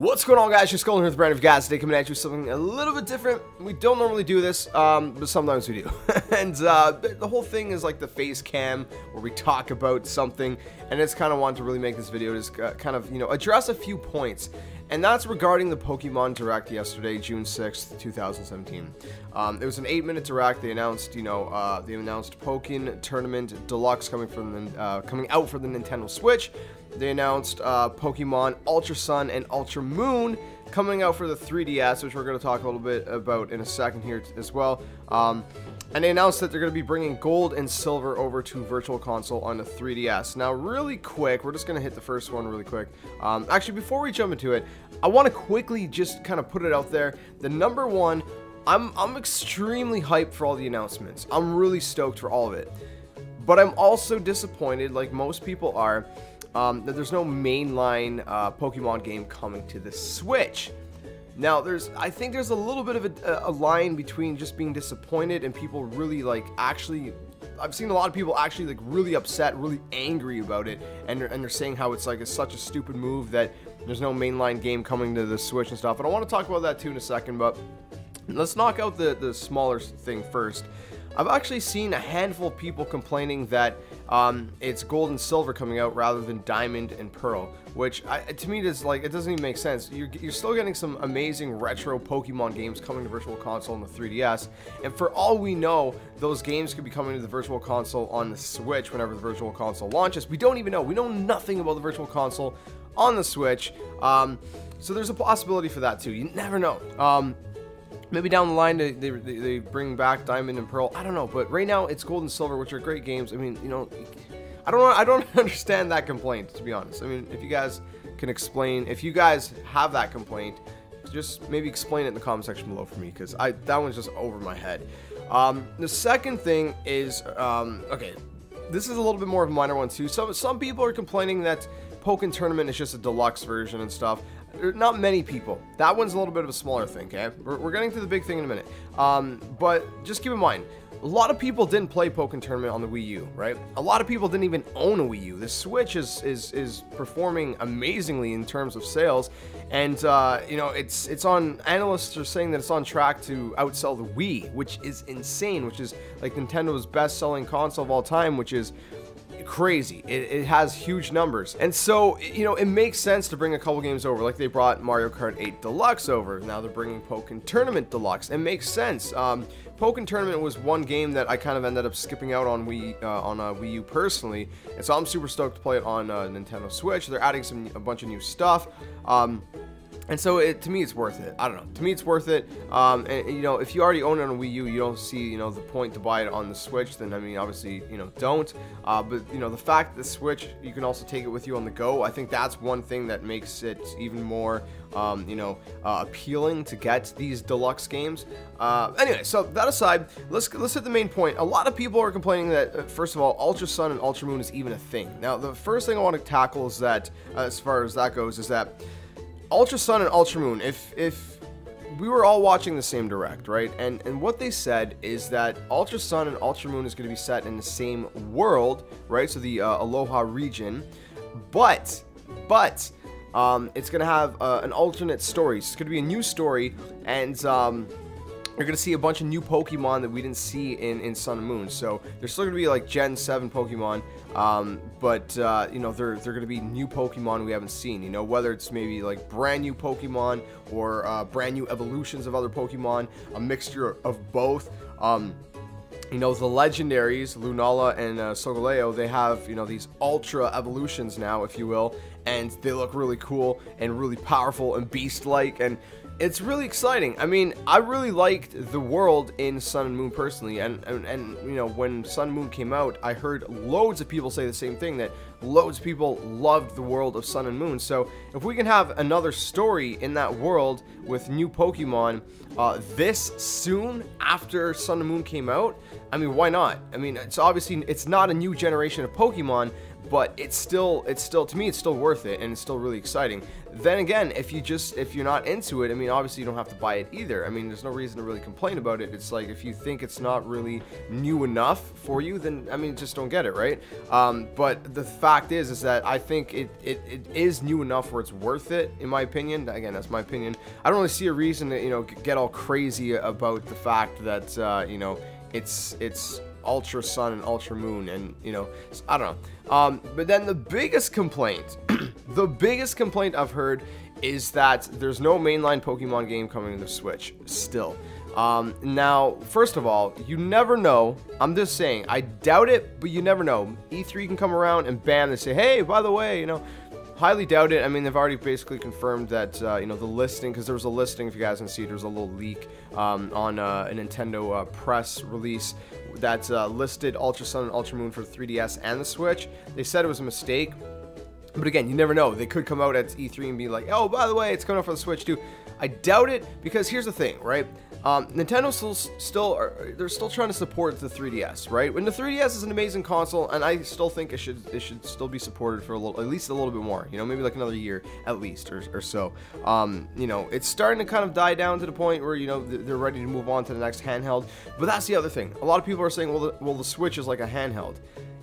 What's going on, guys? Just Golden here with brand of guys today, coming at you with something a little bit different. We don't normally do this, but sometimes we do. And the whole thing is like the face cam, where we talk about something, and it's kind of wanted to really make this video just kind of, address a few points. And that's regarding the Pokemon Direct yesterday, June 6th, 2017. It was an 8-minute Direct. They announced, Pokken Tournament Deluxe coming out for the Nintendo Switch. They announced Pokemon Ultra Sun and Ultra Moon coming out for the 3DS, which we're going to talk a little bit about in a second here as well. And they announced that they're going to be bringing Gold and Silver over to Virtual Console on the 3DS. Now, really quick, we're just going to hit the first one really quick. Actually, before we jump into it, I want to quickly just kind of put it out there. The number one, I'm extremely hyped for all the announcements. I'm really stoked for all of it. But I'm also disappointed, like most people are, that there's no mainline Pokemon game coming to the Switch. Now, I think there's a little bit of a line between just being disappointed and people really I've seen a lot of people actually really upset, really angry about it, and they're saying how it's such a stupid move that there's no mainline game coming to the Switch and stuff. And I want to talk about that too in a second, but let's knock out the smaller thing first. I've actually seen a handful of people complaining that it's Gold and Silver coming out rather than Diamond and Pearl, which to me is it doesn't even make sense. You're still getting some amazing retro Pokemon games coming to Virtual Console on the 3DS, and for all we know, those games could be coming to the Virtual Console on the Switch whenever the Virtual Console launches. We don't even know. We know nothing about the Virtual Console on the Switch, so there's a possibility for that too. You never know. Maybe down the line they bring back Diamond and Pearl. I don't know, but right now it's Gold and Silver, which are great games. I mean, I don't understand that complaint, to be honest. I mean, if you guys can explain, if you guys have that complaint, just maybe explain it in the comment section below for me, because that one's just over my head. The second thing is, okay, this is a little bit more of a minor one too. Some people are complaining that Pokken Tournament is just a deluxe version and stuff. Not many people. That one's a little bit of a smaller thing, okay? We're getting to the big thing in a minute. But just keep in mind, a lot of people didn't play Pokken Tournament on the Wii U, right? A lot of people didn't even own a Wii U. The Switch is performing amazingly in terms of sales, and it's on. Analysts are saying that it's on track to outsell the Wii, which is insane. Which is like Nintendo's best-selling console of all time, which is crazy. It has huge numbers, and so it makes sense to bring a couple games over. Like they brought Mario Kart 8 Deluxe over. Now they're bringing Pokken Tournament Deluxe. It makes sense. Pokken Tournament was one game that I kind of ended up skipping out on Wii U personally, and so I'm super stoked to play it on Nintendo Switch. They're adding a bunch of new stuff. And so to me, it's worth it. I don't know. To me, it's worth it. And if you already own it on a Wii U, you don't see, the point to buy it on the Switch. Then I mean, obviously, don't. But the fact that the Switch, you can also take it with you on the go. I think that's one thing that makes it even more, appealing to get these deluxe games. Anyway, so that aside, let's hit the main point. A lot of people are complaining that, first of all, Ultra Sun and Ultra Moon is even a thing. Now, the first thing I want to tackle is that, as far as that goes, is that Ultra Sun and Ultra Moon, if we were all watching the same Direct, right? And what they said is that Ultra Sun and Ultra Moon is going to be set in the same world, right? So the Aloha region, but it's going to have an alternate story. So it's going to be a new story, and you're going to see a bunch of new Pokemon that we didn't see in Sun and Moon. So there's still going to be like Gen 7 Pokemon, but they're going to be new Pokemon we haven't seen, whether it's maybe like brand new Pokemon or brand new evolutions of other Pokemon, a mixture of both. The legendaries, Lunala and Solgaleo, they have, these ultra evolutions now, if you will, and they look really cool and really powerful and beast-like, and it's really exciting. I mean, I really liked the world in Sun and Moon personally, and when Sun and Moon came out, I heard loads of people say the same thing, that loads of people loved the world of Sun and Moon. So if we can have another story in that world with new Pokemon this soon after Sun and Moon came out, I mean, why not? I mean, it's obviously, it's not a new generation of Pokemon, but it's still to me it's still worth it, and it's still really exciting. Then again, if you're not into it, I mean, obviously you don't have to buy it either. I mean, there's no reason to really complain about it. It's like, if you think it's not really new enough for you, then I mean, just don't get it, right? But the fact is that I think it is new enough where it's worth it, in my opinion. Again, that's my opinion. I don't really see a reason to, you know, get all crazy about the fact that you know, it's Ultra Sun and Ultra Moon, and you know, I don't know. But then the biggest complaint, the biggest complaint I've heard is that there's no mainline Pokemon game coming to the Switch still. Now, first of all, you never know. I'm just saying, I doubt it, but you never know. E3 can come around and bam, they say, hey, by the way, you know, highly doubt it. I mean, they've already basically confirmed that, you know, the listing, because there was a listing, if you guys can see, there's a little leak on a Nintendo press release that listed Ultra Sun and Ultra Moon for the 3DS and the Switch. They said it was a mistake, but again, you never know. They could come out at E3 and be like, oh, by the way, it's coming out for the Switch too. I doubt it, because here's the thing, right? Nintendo they're still trying to support the 3DS, right? When the 3DS is an amazing console, and I still think it should still be supported for at least a little bit more, you know, maybe like another year at least or so. You know, it's starting to kind of die down to the point where, you know, they're ready to move on to the next handheld. But that's the other thing. A lot of people are saying, well, the Switch is like a handheld.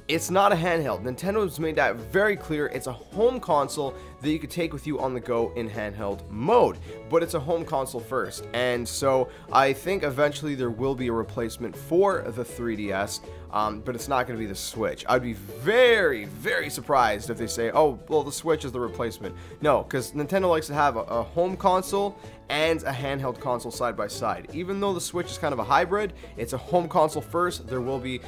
It's not a handheld. Nintendo has made that very clear. It's a home console that you could take with you on the go in handheld mode, but it's a home console first. And so I think eventually there will be a replacement for the 3DS, but it's not going to be the Switch. I'd be very, very surprised if they say, oh, well, the Switch is the replacement. No, because Nintendo likes to have a home console and a handheld console side by side. Even though the Switch is kind of a hybrid, it's a home console first. There will be,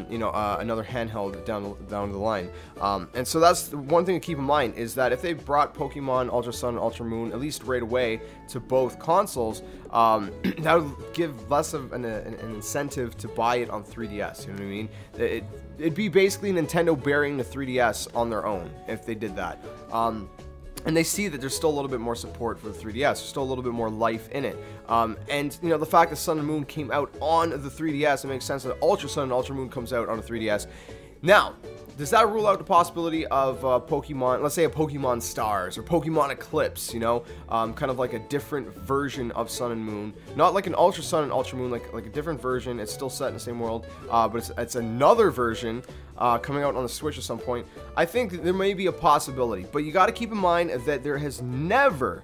you know, another handheld down the line. And so that's the one thing to keep in mind, is that if they brought Pokemon Ultra Sun and Ultra Moon, at least right away, to both consoles, that would give less of an incentive to buy it on 3DS. You know what I mean? It'd be basically Nintendo burying the 3DS on their own if they did that. And they see that there's still a little bit more support for the 3DS. There's still a little bit more life in it. And, you know, the fact that Sun and Moon came out on the 3DS, it makes sense that Ultra Sun and Ultra Moon comes out on a 3DS. Now, does that rule out the possibility of Pokemon, let's say a Pokemon Stars or Pokemon Eclipse, you know, kind of like a different version of Sun and Moon, not like an Ultra Sun and Ultra Moon, like a different version. It's still set in the same world, but it's another version coming out on the Switch at some point. I think there may be a possibility, but you got to keep in mind that there has never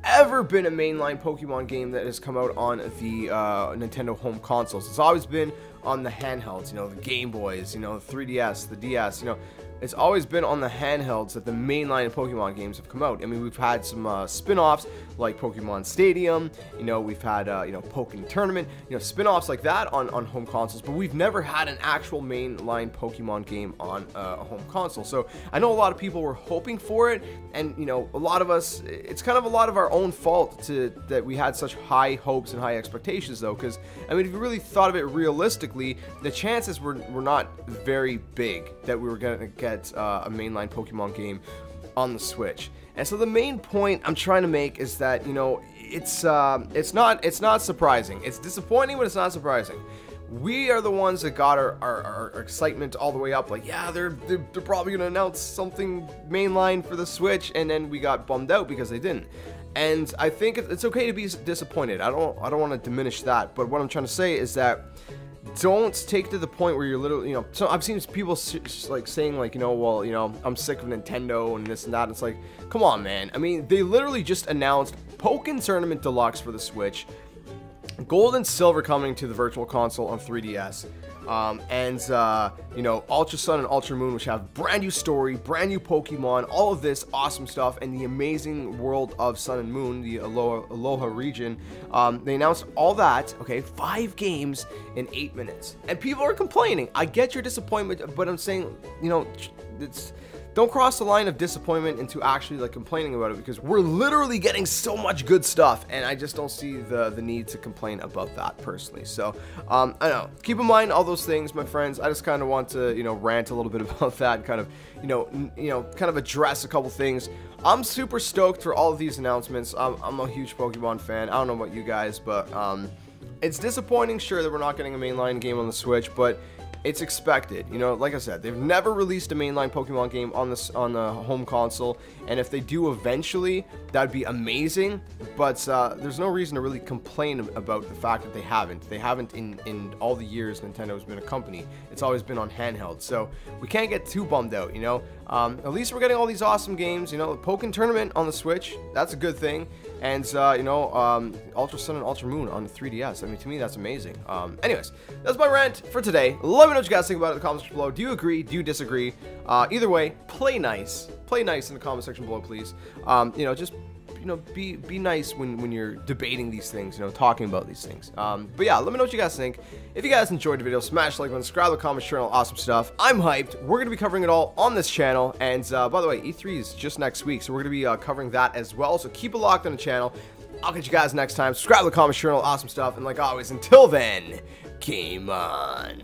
ever been a mainline Pokemon game that has come out on the Nintendo home consoles. It's always been on the handhelds, you know, the Game Boys, you know, the 3DS, the DS, you know. It's always been on the handhelds that the mainline Pokemon games have come out. I mean, we've had some spin-offs like Pokemon Stadium, you know, we've had, you know, Pokken Tournament, you know, spin-offs like that on home consoles, but we've never had an actual mainline Pokemon game on a home console. So I know a lot of people were hoping for it, and, you know, a lot of us, it's kind of a lot of our own fault that we had such high hopes and high expectations, though, because, I mean, if you really thought of it realistically, the chances were not very big that we were going to get a mainline Pokemon game on the Switch. And so the main point I'm trying to make is that, you know, it's not surprising. It's disappointing, but it's not surprising. We are the ones that got our excitement all the way up, like, yeah, they're probably gonna announce something mainline for the Switch, and then we got bummed out because they didn't. And I think it's okay to be disappointed. I don't want to diminish that, but what I'm trying to say is that don't take to the point where you're literally, you know, so I've seen people like saying, like, you know, well, you know, I'm sick of Nintendo and this and that. It's like, come on, man. I mean, they literally just announced Pokken Tournament Deluxe for the Switch, Gold and Silver coming to the Virtual Console on 3DS, you know, Ultra Sun and Ultra Moon, which have brand new story, brand new Pokemon, all of this awesome stuff, and the amazing world of Sun and Moon, the Aloha region. They announced all that, okay, 5 games in 8 minutes. And people are complaining. I get your disappointment, but I'm saying, you know, don't cross the line of disappointment into actually like complaining about it, because we're literally getting so much good stuff, and I just don't see the need to complain about that personally. So I don't know, keep in mind all those things, my friends. I just kind of want to, you know, rant a little bit about that and kind of, you know, kind of address a couple things. I'm super stoked for all of these announcements. I'm a huge Pokemon fan. I don't know about you guys, but It's disappointing, sure, that we're not getting a mainline game on the Switch, but it's expected. You know, like I said, they've never released a mainline Pokemon game on the home console, and if they do eventually, that'd be amazing. But there's no reason to really complain about the fact that they haven't. They haven't in all the years Nintendo's been a company. It's always been on handheld, so we can't get too bummed out. You know, at least we're getting all these awesome games. You know, the Pokken Tournament on the Switch, that's a good thing. And, you know, Ultra Sun and Ultra Moon on the 3DS. I mean, to me, that's amazing. Anyways, that's my rant for today. Let me know what you guys think about it in the comments below. Do you agree? Do you disagree? Either way, play nice. Play nice in the comment section below, please. You know, just, you know, be nice when you're debating these things, you know, talking about these things. But yeah, let me know what you guys think. If you guys enjoyed the video, smash the like button, subscribe to the comments channel, awesome stuff. I'm hyped. We're going to be covering it all on this channel. And by the way, E3 is just next week, so we're going to be covering that as well. So keep it locked on the channel. I'll catch you guys next time. Subscribe to the comments channel, awesome stuff. And like always, until then, game on.